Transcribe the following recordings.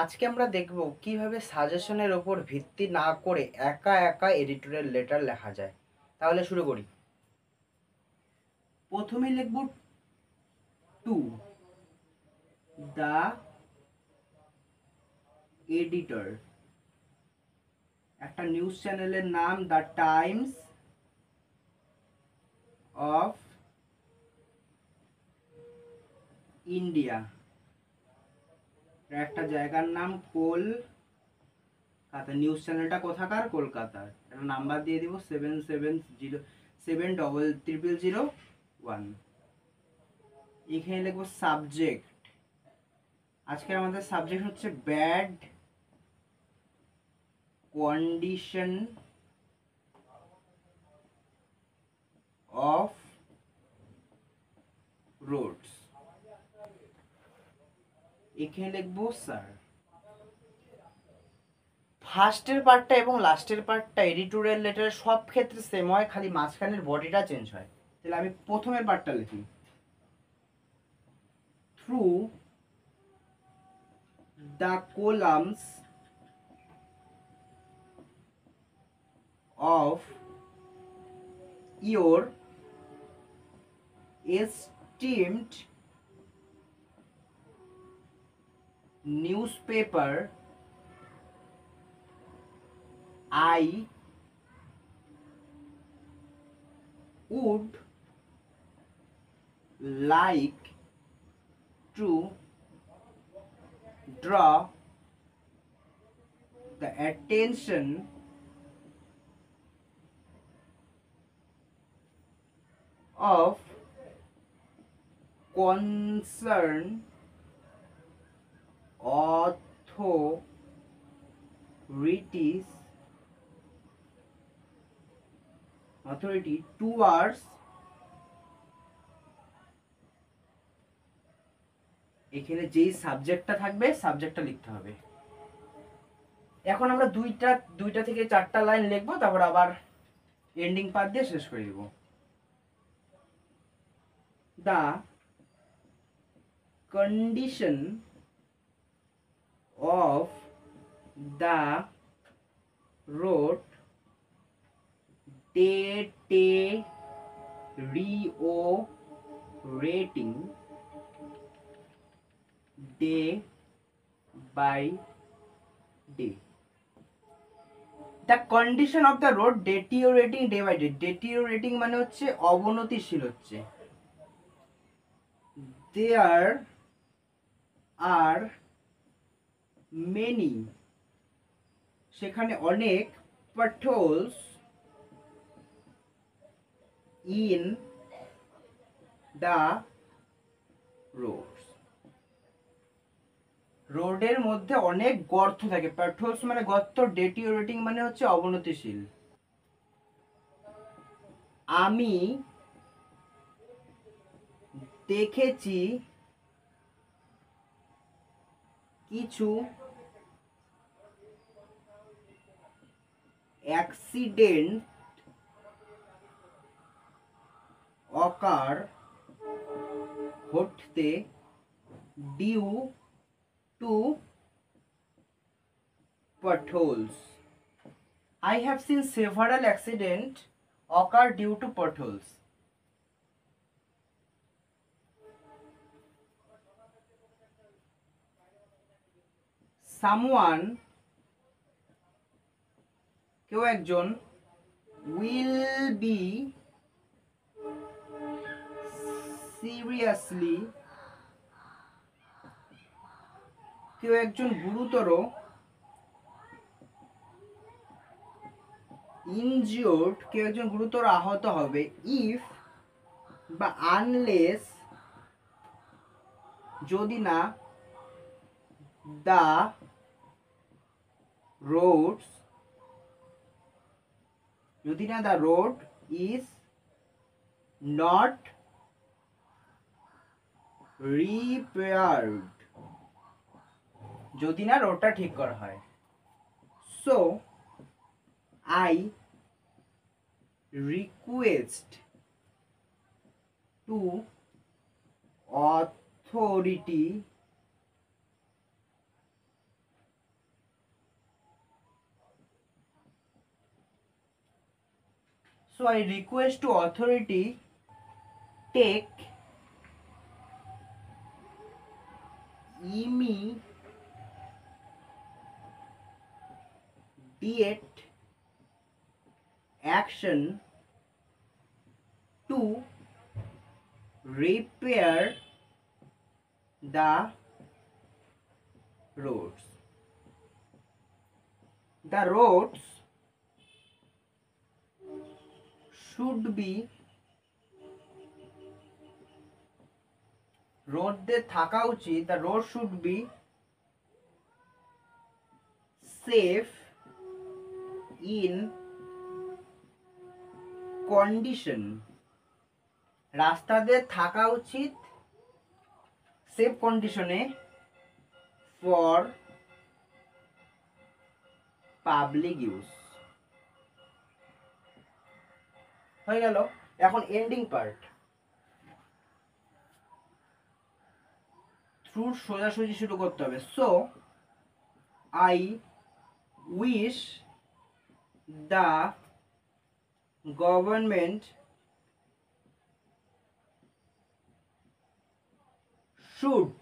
আজকে আমরা দেখব কিভাবে সাজেশনের ওপর ভিত্তি না করে একা একা এডিটোরিয়াল লেটার লেখা যায়। তাহলে শুরু করি। প্রথমে লিখব টু দ্য এডিটর, একটা নিউজ চ্যানেলের নাম দ্য টাইমস অফ ইন্ডিয়া, একটা জায়গার নাম কলকাতা। নিউজ চ্যানেলটা কোথাকার? কলকাতার। একটা নাম্বার দিয়ে দিব 77070001। এখানে লিখবো সাবজেক্ট। আজকে আমাদের সাবজেক্ট হচ্ছে ব্যাড কন্ডিশন অফ রোডস। এখানে লিখবো স্যার। ফার্স্টের পার্টটা এবং লাস্টের পার্টটা এডিটোরিয়াল লেটারের সব ক্ষেত্রে সেম হয়, খালি মাঝখানের বডিটা চেঞ্জ হয়। তাহলে আমি প্রথমের পার্টটা লিখি। Through the columns of your esteemed newspaper, I would like to draw the attention of concerned authority towards, এখানে যেই সাবজেক্টটা থাকবে সাবজেক্টটা লিখতে হবে। এখন আমরা দুইটা থেকে চারটা লাইন লিখবো, তারপর আবার এন্ডিং পার্ট দিয়ে শেষ করে দিব। The condition of the road deteriorating day by day. The condition of the road deteriorating day by day. Deteriorating মানে হচ্ছে অবনতিশীল হচ্ছে। There are many, সেখানে অনেক, potholes in the roads. রোডের মধ্যে অনেক গর্ত থাকে। potholes মানে গর্ত, deteriorating মানে হচ্ছে অবনতিশীল। আমি দেখেছি কিছু অ্যাক্সিডেন্ট ঘটতে due to potholes. I have seen several accidents occur due to potholes. Someone, কেউ একজন, will be seriously, কেউ একজন গুরুতর, injured, কেউ একজন গুরুতর আহত হবে, if বা unless যদি না, the roads, যদি না the road is not repaired, যদি না রোডটা ঠিক করা হয়। So I request to authority So I request to authority take immediate action to repair the roads. The roads should be রোডে থাকা উচিত, the road should be safe in condition. রাস্তাতে থাকা উচিত সেফ কন্ডিশনে ফর পাবলিক ইউজ। হয়ে গেল। এখন এন্ডিং পার্ট, থ্রু সোজাসুজি শুরু করতে হবে। So I wish the government should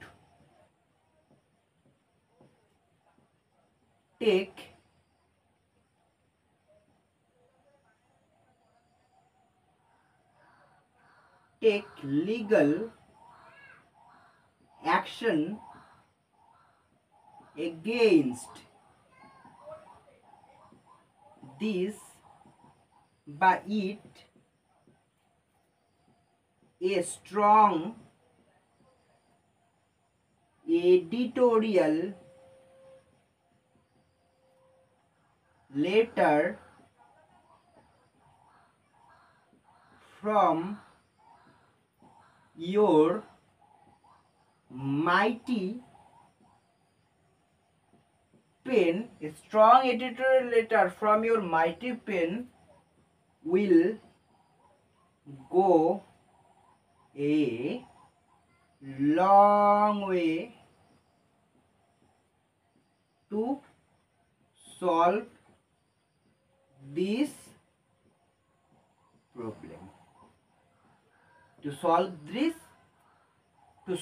take legal action against this by it a strong editorial letter from your mighty pen. A strong editorial letter from your mighty pen will go a long way to solve this problem. To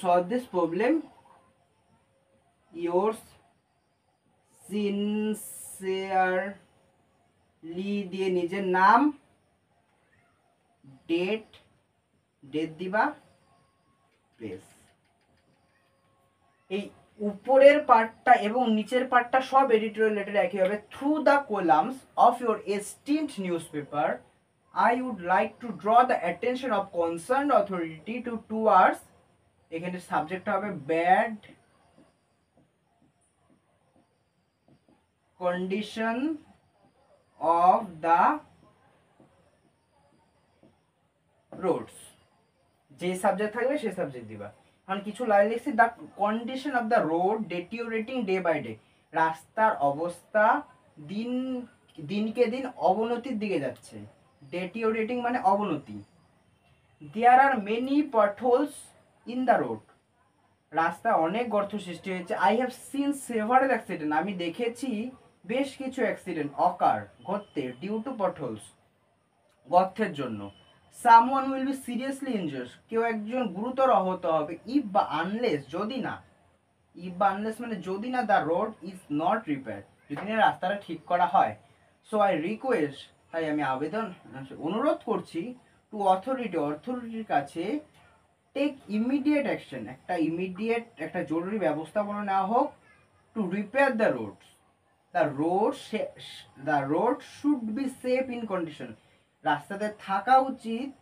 solve this problem, yours sincerely দিয়ে নিজের নাম, date দিবা, place. এই উপরের পার্টটা এবং নিচের পার্টটা সব এডিটোরিয়াল লেটার একই হবে। Through the columns of your esteemed news paper I would like to draw the attention of concerned authority to towards, এখানে সাবজেক্ট হবে bad condition of the roads. যে সাবজেক্ট থাকবে সেই সাবজেক্ট দিবা। এখন কিছু লাইন লিখছি, the condition of the road deteriorating day by day, রাস্তার অবস্থা দিনকে দিন অবনতির দিকে যাচ্ছে। ডেটিওরেটিং মানে অবনতি। There are many potholes in the road, রাস্তা অনেক গর্ত সৃষ্টি হয়েছে। I have seen several accident, আমি দেখেছি বেশ কিছু অ্যাক্সিডেন্ট অকার ঘটতে ডিউ টু পটহোলস, গর্তের জন্য। Someone will be seriously injured, কেউ একজন গুরুতর আহত হবে। ইফ বা আনলেস, যদি না, ইফ বা আনলেস মানে যদি না the road is not repair, যদি না রাস্তাটা ঠিক করা হয়। সো আই রিকোয়েস্ট, তাই আমি অনুরোধ করছি, টু অথরিটির কাছে, টেক ইমিডিয়েট অ্যাকশন, একটা জরুরি ব্যবস্থাপনা নেওয়া হোক। To repair the roads, the road should be safe in condition, রাস্তাতে থাকা উচিত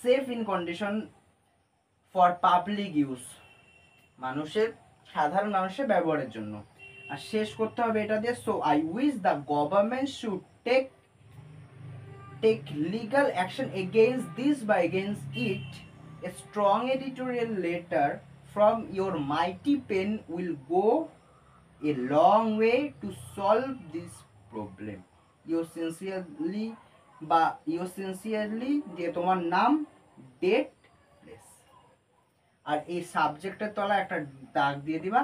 safe in condition for public use, সাধারণ মানুষের ব্যবহারের জন্য। আর শেষ করতে হবে এটা দিয়ে, so I wish the government should take legal action against this বা against it, a strong editorial letter from your mighty pen will go a long way to solve this problem. Yours sincerely দিয়ে তোমার নাম, date, place. আর এই সাবজেক্টের তলায় একটা দাগ দিয়ে দিবা।